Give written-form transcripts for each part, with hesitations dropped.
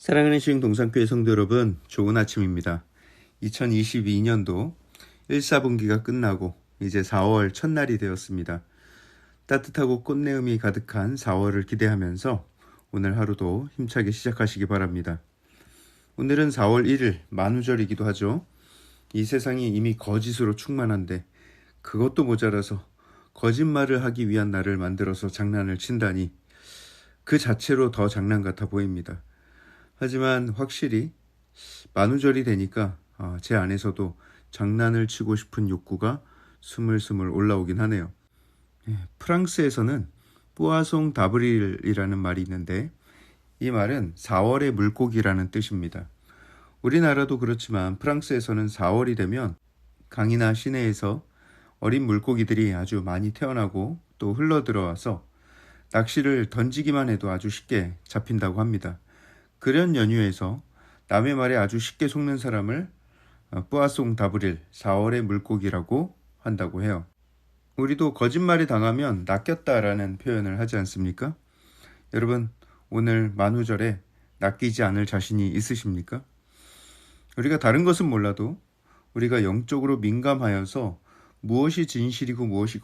사랑하는 시흥동산교회 성도 여러분, 좋은 아침입니다. 2022년도 1사분기가 끝나고 이제 4월 첫날이 되었습니다. 따뜻하고 꽃내음이 가득한 4월을 기대하면서 오늘 하루도 힘차게 시작하시기 바랍니다. 오늘은 4월 1일 만우절이기도 하죠. 이 세상이 이미 거짓으로 충만한데 그것도 모자라서 거짓말을 하기 위한 날을 만들어서 장난을 친다니 그 자체로 더 장난 같아 보입니다. 하지만 확실히 만우절이 되니까 제 안에서도 장난을 치고 싶은 욕구가 스물스물 올라오긴 하네요. 프랑스에서는 뿌아송 다브릴이라는 말이 있는데 이 말은 4월의 물고기라는 뜻입니다. 우리나라도 그렇지만 프랑스에서는 4월이 되면 강이나 시내에서 어린 물고기들이 아주 많이 태어나고 또 흘러들어와서 낚시를 던지기만 해도 아주 쉽게 잡힌다고 합니다. 그런 연유에서 남의 말에 아주 쉽게 속는 사람을 뿌아송 다브릴, 4월의 물고기라고 한다고 해요. 우리도 거짓말이 당하면 낚였다라는 표현을 하지 않습니까? 여러분, 오늘 만우절에 낚이지 않을 자신이 있으십니까? 우리가 다른 것은 몰라도 우리가 영적으로 민감하여서 무엇이 진실이고 무엇이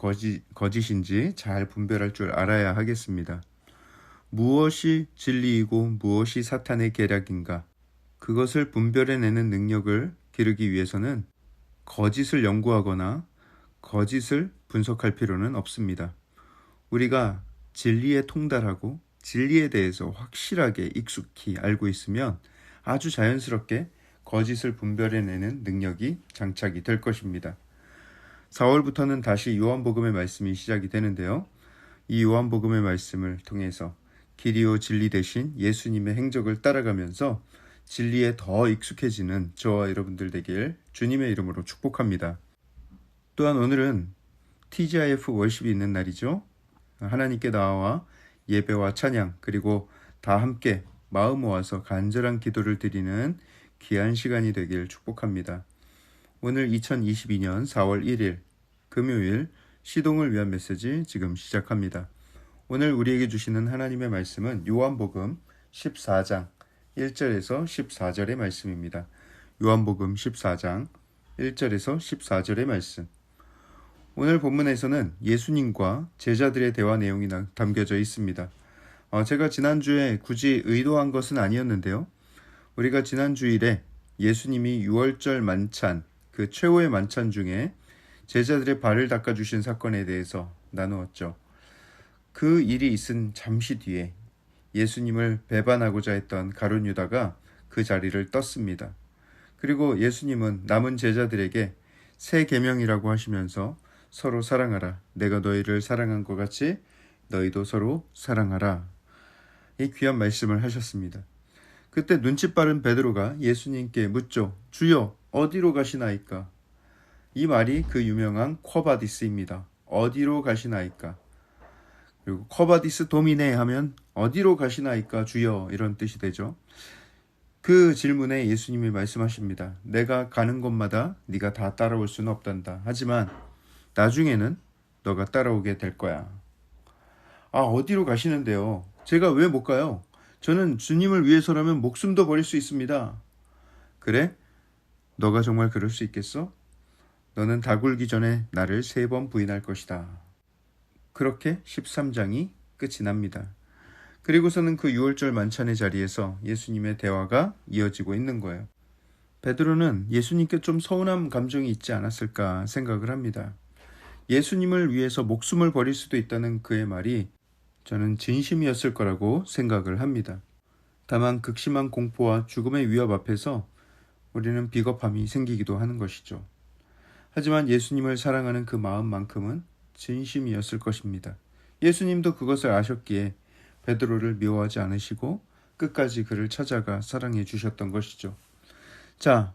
거짓인지 잘 분별할 줄 알아야 하겠습니다. 무엇이 진리이고 무엇이 사탄의 계략인가? 그것을 분별해내는 능력을 기르기 위해서는 거짓을 연구하거나 거짓을 분석할 필요는 없습니다. 우리가 진리에 통달하고 진리에 대해서 확실하게 익숙히 알고 있으면 아주 자연스럽게 거짓을 분별해내는 능력이 장착이 될 것입니다. 4월부터는 다시 요한복음의 말씀이 시작이 되는데요. 이 요한복음의 말씀을 통해서 길이요 진리 대신 예수님의 행적을 따라가면서 진리에 더 익숙해지는 저와 여러분들 되길 주님의 이름으로 축복합니다. 또한 오늘은 TGIF 월십이 있는 날이죠. 하나님께 나와 예배와 찬양 그리고 다 함께 마음 모아서 간절한 기도를 드리는 귀한 시간이 되길 축복합니다. 오늘 2022년 4월 1일 금요일 시동을 위한 메시지 지금 시작합니다. 오늘 우리에게 주시는 하나님의 말씀은 요한복음 14장 1절에서 14절의 말씀입니다. 요한복음 14장 1절에서 14절의 말씀. 오늘 본문에서는 예수님과 제자들의 대화 내용이 담겨져 있습니다. 제가 지난주에 굳이 의도한 것은 아니었는데요. 우리가 지난 주일에 예수님이 6월절 만찬, 그 최후의 만찬 중에 제자들의 발을 닦아주신 사건에 대해서 나누었죠. 그 일이 있은 잠시 뒤에 예수님을 배반하고자 했던 가룟 유다가 그 자리를 떴습니다. 그리고 예수님은 남은 제자들에게 새 계명이라고 하시면서 서로 사랑하라. 내가 너희를 사랑한 것 같이 너희도 서로 사랑하라. 이 귀한 말씀을 하셨습니다. 그때 눈치 빠른 베드로가 예수님께 묻죠. 주여 어디로 가시나이까? 이 말이 그 유명한 쿼바디스입니다. 어디로 가시나이까? 그리고 쿼바디스 도미네 하면 어디로 가시나이까 주여 이런 뜻이 되죠. 그 질문에 예수님이 말씀하십니다. 내가 가는 곳마다 네가 다 따라올 수는 없단다. 하지만 나중에는 너가 따라오게 될 거야. 어디로 가시는데요? 제가 왜 못 가요? 저는 주님을 위해서라면 목숨도 버릴 수 있습니다. 그래? 너가 정말 그럴 수 있겠어? 너는 다 굴기 전에 나를 3번 부인할 것이다. 그렇게 13장이 끝이 납니다. 그리고서는 그 6월절 만찬의 자리에서 예수님의 대화가 이어지고 있는 거예요. 베드로는 예수님께 좀 서운한 감정이 있지 않았을까 생각을 합니다. 예수님을 위해서 목숨을 버릴 수도 있다는 그의 말이 저는 진심이었을 거라고 생각을 합니다. 다만 극심한 공포와 죽음의 위협 앞에서 우리는 비겁함이 생기기도 하는 것이죠. 하지만 예수님을 사랑하는 그 마음만큼은 진심이었을 것입니다. 예수님도 그것을 아셨기에 베드로를 미워하지 않으시고 끝까지 그를 찾아가 사랑해 주셨던 것이죠. 자,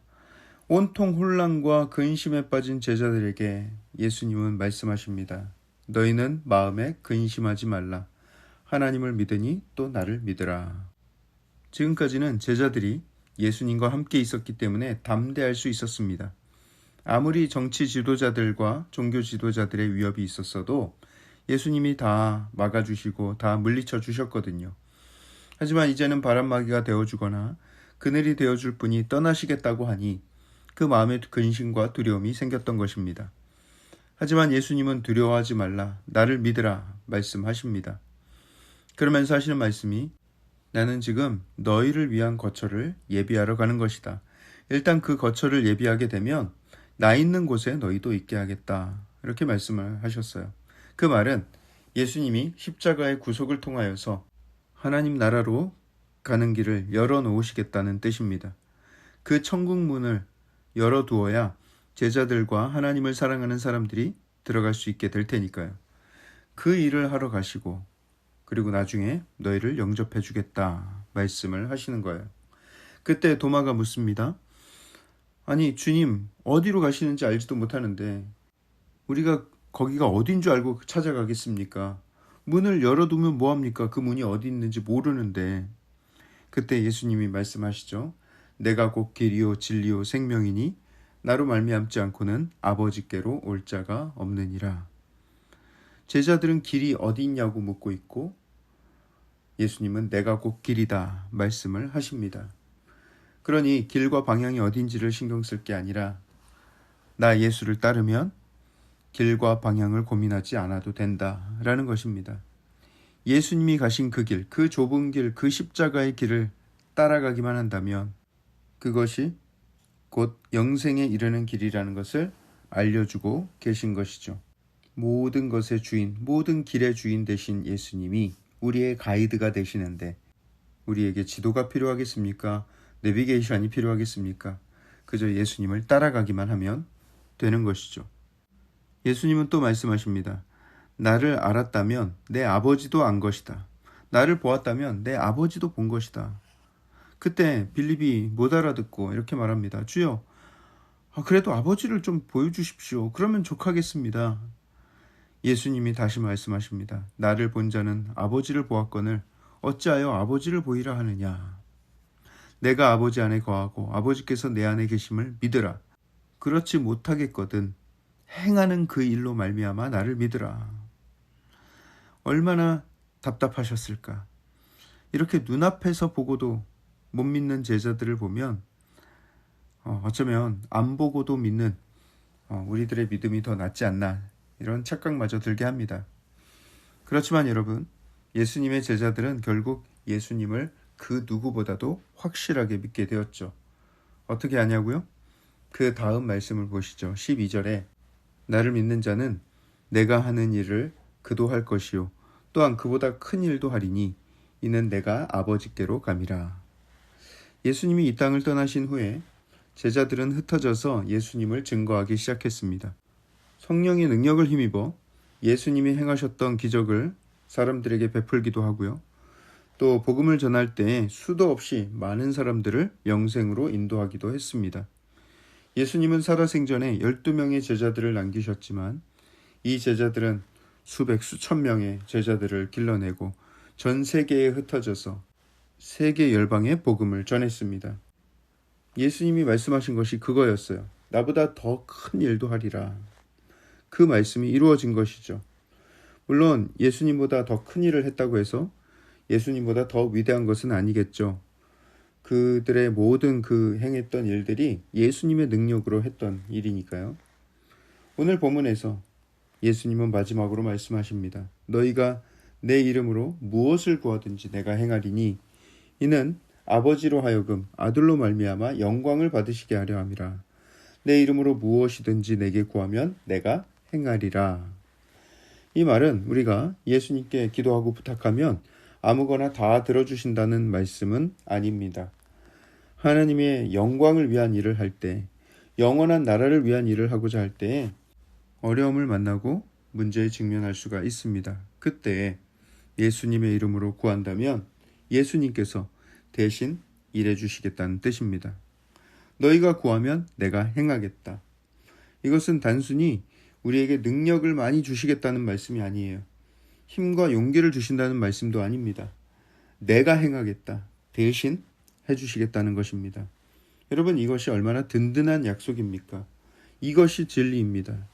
온통 혼란과 근심에 빠진 제자들에게 예수님은 말씀하십니다. 너희는 마음에 근심하지 말라. 하나님을 믿으니 또 나를 믿으라. 지금까지는 제자들이 예수님과 함께 있었기 때문에 담대할 수 있었습니다. 아무리 정치 지도자들과 종교 지도자들의 위협이 있었어도 예수님이 다 막아주시고 다 물리쳐 주셨거든요. 하지만 이제는 바람막이가 되어주거나 그늘이 되어줄 분이 떠나시겠다고 하니 그 마음에 근심과 두려움이 생겼던 것입니다. 하지만 예수님은 두려워하지 말라, 나를 믿으라 말씀하십니다. 그러면서 하시는 말씀이 나는 지금 너희를 위한 거처를 예비하러 가는 것이다. 일단 그 거처를 예비하게 되면 나 있는 곳에 너희도 있게 하겠다. 이렇게 말씀을 하셨어요. 그 말은 예수님이 십자가의 구속을 통하여서 하나님 나라로 가는 길을 열어놓으시겠다는 뜻입니다. 그 천국 문을 열어두어야 제자들과 하나님을 사랑하는 사람들이 들어갈 수 있게 될 테니까요. 그 일을 하러 가시고 그리고 나중에 너희를 영접해 주겠다 말씀을 하시는 거예요. 그때 도마가 묻습니다. 아니 주님 어디로 가시는지 알지도 못하는데 우리가 거기가 어딘 줄 알고 찾아가겠습니까? 문을 열어두면 뭐합니까? 그 문이 어디 있는지 모르는데. 그때 예수님이 말씀하시죠. 내가 곧 길이요 진리요 생명이니 나로 말미암지 않고는 아버지께로 올 자가 없느니라. 제자들은 길이 어디 있냐고 묻고 있고 예수님은 내가 곧 길이다 말씀을 하십니다. 그러니 길과 방향이 어딘지를 신경 쓸 게 아니라 나 예수를 따르면 길과 방향을 고민하지 않아도 된다라는 것입니다. 예수님이 가신 그 길, 그 좁은 길, 그 십자가의 길을 따라가기만 한다면 그것이 곧 영생에 이르는 길이라는 것을 알려주고 계신 것이죠. 모든 것의 주인, 모든 길의 주인 되신 예수님이 우리의 가이드가 되시는데 우리에게 지도가 필요하겠습니까? 내비게이션이 필요하겠습니까? 그저 예수님을 따라가기만 하면 되는 것이죠. 예수님은 또 말씀하십니다. 나를 알았다면 내 아버지도 안 것이다. 나를 보았다면 내 아버지도 본 것이다. 그때 빌립이 못 알아듣고 이렇게 말합니다. 주여, 그래도 아버지를 좀 보여주십시오. 그러면 족하겠습니다. 예수님이 다시 말씀하십니다. 나를 본 자는 아버지를 보았거늘 어찌하여 아버지를 보이라 하느냐. 내가 아버지 안에 거하고 아버지께서 내 안에 계심을 믿으라. 그렇지 못하겠거든 행하는 그 일로 말미암아 나를 믿으라. 얼마나 답답하셨을까. 이렇게 눈앞에서 보고도 못 믿는 제자들을 보면 어쩌면 안 보고도 믿는 우리들의 믿음이 더 낫지 않나 이런 착각마저 들게 합니다. 그렇지만 여러분, 예수님의 제자들은 결국 예수님을 그 누구보다도 확실하게 믿게 되었죠. 어떻게 하냐고요? 그 다음 말씀을 보시죠. 12절에 나를 믿는 자는 내가 하는 일을 그도 할 것이요 또한 그보다 큰 일도 하리니 이는 내가 아버지께로 감이라. 예수님이 이 땅을 떠나신 후에 제자들은 흩어져서 예수님을 증거하기 시작했습니다. 성령의 능력을 힘입어 예수님이 행하셨던 기적을 사람들에게 베풀기도 하고요. 또 복음을 전할 때 수도 없이 많은 사람들을 영생으로 인도하기도 했습니다. 예수님은 살아생전에 12명의 제자들을 남기셨지만 이 제자들은 수백 수천 명의 제자들을 길러내고 전 세계에 흩어져서 세계 열방의 복음을 전했습니다. 예수님이 말씀하신 것이 그거였어요. 나보다 더 큰 일도 하리라. 그 말씀이 이루어진 것이죠. 물론 예수님보다 더 큰 일을 했다고 해서 예수님보다 더 위대한 것은 아니겠죠. 그들의 모든 그 행했던 일들이 예수님의 능력으로 했던 일이니까요. 오늘 본문에서 예수님은 마지막으로 말씀하십니다. 너희가 내 이름으로 무엇을 구하든지 내가 행하리니 이는 아버지로 하여금 아들로 말미암아 영광을 받으시게 하려 함이라. 내 이름으로 무엇이든지 내게 구하면 내가 행하리라. 이 말은 우리가 예수님께 기도하고 부탁하면 아무거나 다 들어주신다는 말씀은 아닙니다. 하나님의 영광을 위한 일을 할 때, 영원한 나라를 위한 일을 하고자 할 때에 어려움을 만나고 문제에 직면할 수가 있습니다. 그때 예수님의 이름으로 구한다면 예수님께서 대신 일해 주시겠다는 뜻입니다. 너희가 구하면 내가 행하겠다. 이것은 단순히 우리에게 능력을 많이 주시겠다는 말씀이 아니에요. 힘과 용기를 주신다는 말씀도 아닙니다. 내가 행하겠다. 대신 해주시겠다는 것입니다. 여러분, 이것이 얼마나 든든한 약속입니까? 이것이 진리입니다.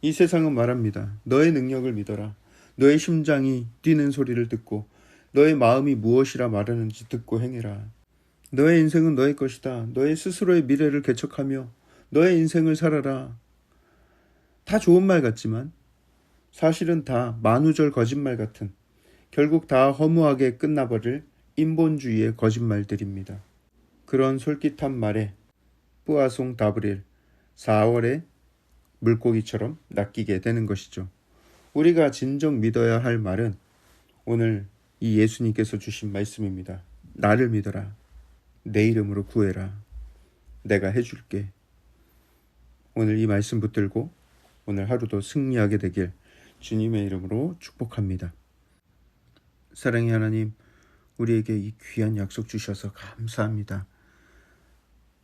이 세상은 말합니다. 너의 능력을 믿어라. 너의 심장이 뛰는 소리를 듣고 너의 마음이 무엇이라 말하는지 듣고 행해라. 너의 인생은 너의 것이다. 너의 스스로의 미래를 개척하며 너의 인생을 살아라. 다 좋은 말 같지만 사실은 다 만우절 거짓말 같은, 결국 다 허무하게 끝나버릴 인본주의의 거짓말들입니다. 그런 솔깃한 말에 뿌아송 다브릴 4월의 물고기처럼 낚이게 되는 것이죠. 우리가 진정 믿어야 할 말은 오늘 이 예수님께서 주신 말씀입니다. 나를 믿어라. 내 이름으로 구해라. 내가 해줄게. 오늘 이 말씀 붙들고 오늘 하루도 승리하게 되길 주님의 이름으로 축복합니다. 사랑의 하나님, 우리에게 이 귀한 약속 주셔서 감사합니다.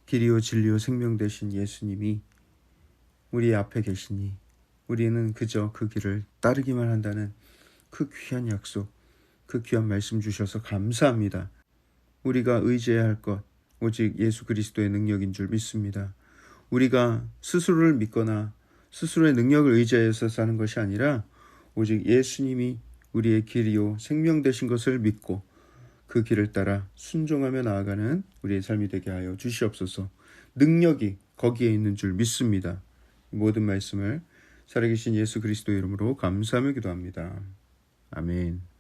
길이요 진리요 생명 되신 예수님이 우리 앞에 계시니 우리는 그저 그 길을 따르기만 한다는 그 귀한 약속, 그 귀한 말씀 주셔서 감사합니다. 우리가 의지해야 할 것 오직 예수 그리스도의 능력인 줄 믿습니다. 우리가 스스로를 믿거나 스스로의 능력을 의지해서 사는 것이 아니라 오직 예수님이 우리의 길이요 생명 되신 것을 믿고 그 길을 따라 순종하며 나아가는 우리의 삶이 되게 하여 주시옵소서. 능력이 거기에 있는 줄 믿습니다. 모든 말씀을 살아계신 예수 그리스도의 이름으로 감사하며 기도합니다. 아멘.